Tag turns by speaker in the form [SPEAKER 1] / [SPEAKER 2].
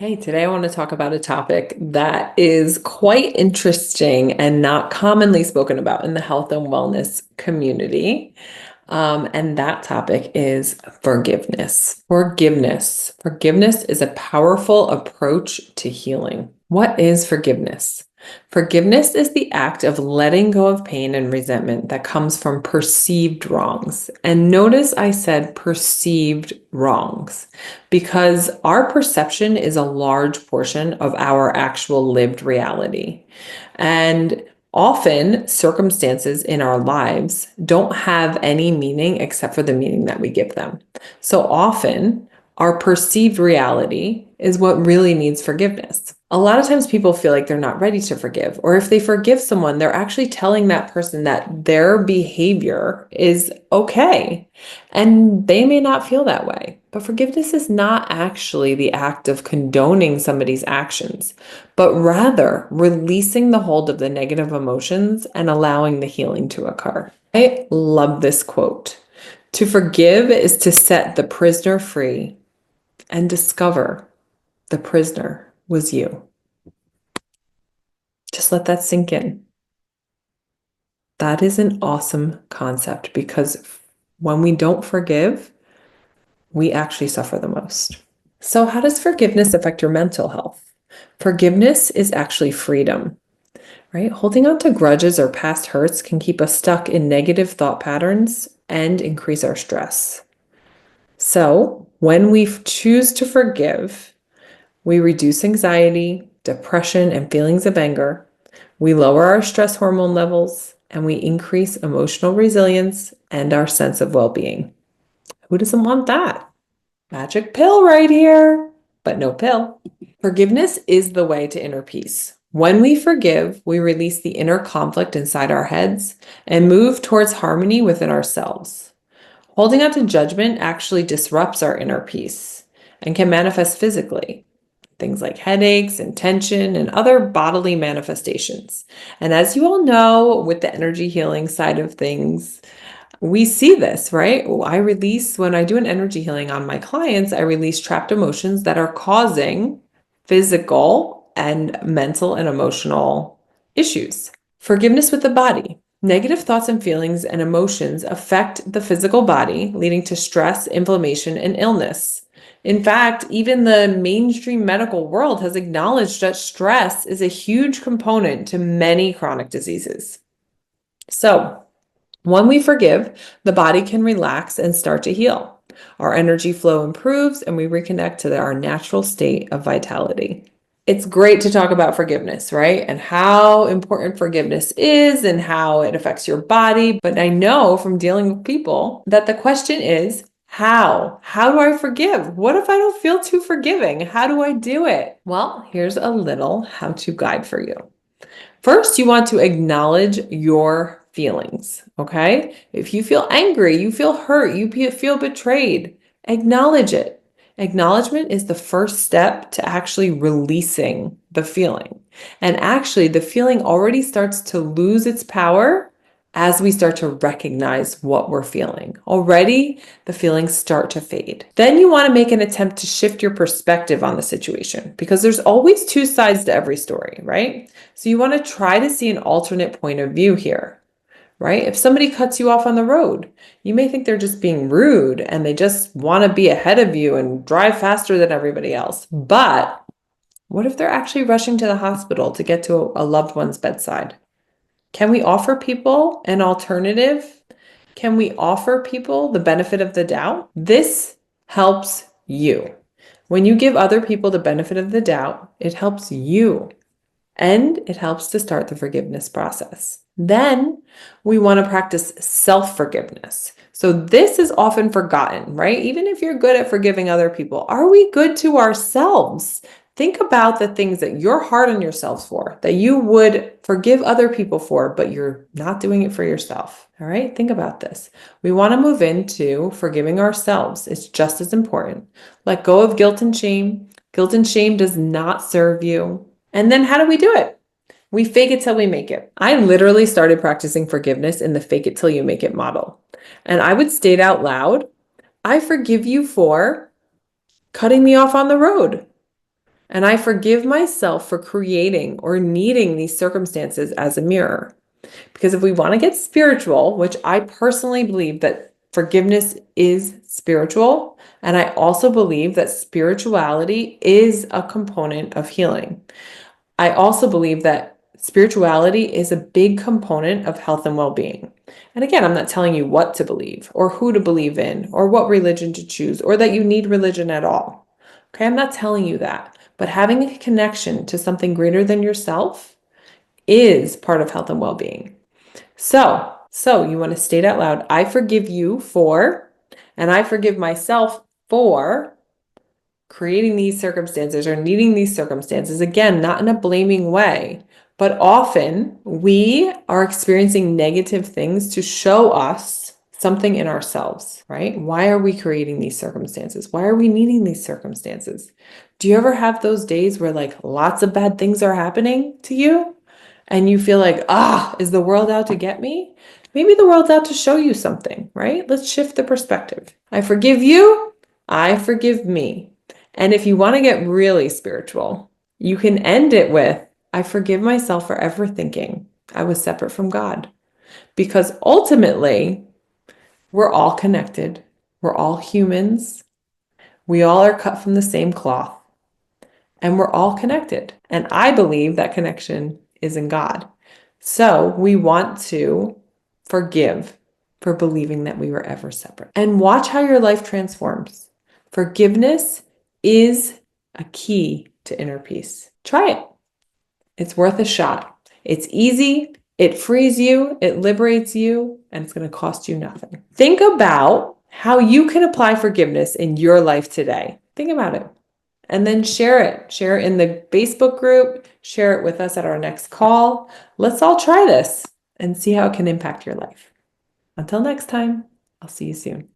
[SPEAKER 1] Hey, today I want to talk about a topic that is quite interesting and not commonly spoken about in the health and wellness community. And that topic is forgiveness. Forgiveness. Forgiveness is a powerful approach to healing. What is forgiveness? Forgiveness is the act of letting go of pain and resentment that comes from perceived wrongs. And notice I said perceived wrongs because our perception is a large portion of our actual lived reality. And often, circumstances in our lives don't have any meaning except for the meaning that we give them. So often, our perceived reality is what really needs forgiveness. A lot of times people feel like they're not ready to forgive, or if they forgive someone, they're actually telling that person that their behavior is okay. And they may not feel that way. But forgiveness is not actually the act of condoning somebody's actions, but rather releasing the hold of the negative emotions and allowing the healing to occur. I love this quote. To forgive is to set the prisoner free and discover the prisoner was you. Just let that sink in. That is an awesome concept because when we don't forgive, we actually suffer the most. So, how does forgiveness affect your mental health? Forgiveness is actually freedom, right? Holding on to grudges or past hurts can keep us stuck in negative thought patterns and increase our stress. So, when we choose to forgive, we reduce anxiety, depression, and feelings of anger. We lower our stress hormone levels and we increase emotional resilience and our sense of well being. Who doesn't want that? Magic pill right here, but no pill. Forgiveness is the way to inner peace. When we forgive, we release the inner conflict inside our heads and move towards harmony within ourselves. Holding on to judgment actually disrupts our inner peace and can manifest physically. Things like headaches and tension and other bodily manifestations. And as you all know, with the energy healing side of things, we see this, right? When I do an energy healing on my clients, I release trapped emotions that are causing physical and mental and emotional issues. Forgiveness with the body. Negative thoughts and feelings and emotions affect the physical body, leading to stress, inflammation, and illness. In fact, even the mainstream medical world has acknowledged that stress is a huge component to many chronic diseases. So, when we forgive, the body can relax and start to heal. Our energy flow improves and we reconnect to our natural state of vitality. It's great to talk about forgiveness, right? And how important forgiveness is and how it affects your body. But I know from dealing with people that the question is, how? How do I forgive? What if I don't feel too forgiving? How do I do it? Well, here's a little how-to guide for you. First, you want to acknowledge your feelings, okay? If you feel angry, you feel hurt, feel betrayed, acknowledge it. Acknowledgement is the first step to actually releasing the feeling. And actually, the feeling already starts to lose its power as we start to recognize what we're feeling. Already, the feelings start to fade. Then you want to make an attempt to shift your perspective on the situation because there's always two sides to every story, right? So you want to try to see an alternate point of view here, right? If somebody cuts you off on the road, you may think they're just being rude and they just want to be ahead of you and drive faster than everybody else. But what if they're actually rushing to the hospital to get to a loved one's bedside? Can we offer people an alternative? Can we offer people the benefit of the doubt? This helps you. When you give other people the benefit of the doubt, it helps you and it helps to start the forgiveness process. Then we want to practice self-forgiveness. So this is often forgotten, right? Even if you're good at forgiving other people, are we good to ourselves? Think about the things that you're hard on yourselves for, that you would forgive other people for, but you're not doing it for yourself. All right, think about this. We want to move into forgiving ourselves. It's just as important. Let go of guilt and shame. Guilt and shame does not serve you. And then how do we do it? We fake it till we make it. I literally started practicing forgiveness in the fake it till you make it model. And I would state out loud, I forgive you for cutting me off on the road. And I forgive myself for creating or needing these circumstances as a mirror. Because if we want to get spiritual, which I personally believe that forgiveness is spiritual, and I also believe that spirituality is a component of healing. I also believe that spirituality is a big component of health and well-being. And again, I'm not telling you what to believe or who to believe in or what religion to choose or that you need religion at all. Okay, I'm not telling you that. But having a connection to something greater than yourself is part of health and well-being. So you want to state out loud, I forgive you for, and I forgive myself for creating these circumstances or needing these circumstances. Again, not in a blaming way, but often we are experiencing negative things to show us something in ourselves, right? Why are we creating these circumstances? Why are we needing these circumstances? Do you ever have those days where like lots of bad things are happening to you and you feel like, is the world out to get me? Maybe the world's out to show you something, right? Let's shift the perspective. I forgive you. I forgive me. And if you want to get really spiritual, you can end it with, I forgive myself for ever thinking I was separate from God. Because ultimately, we're all connected. We're all humans. We all are cut from the same cloth. And we're all connected. And I believe that connection is in God. So we want to forgive for believing that we were ever separate. And watch how your life transforms. Forgiveness is a key to inner peace. Try it. It's worth a shot. It's easy, it frees you, it liberates you, and it's going to cost you nothing. Think about how you can apply forgiveness in your life today. Think about it. And then share it. Share it in the Facebook group. Share it with us at our next call. Let's all try this and see how it can impact your life. Until next time, I'll see you soon.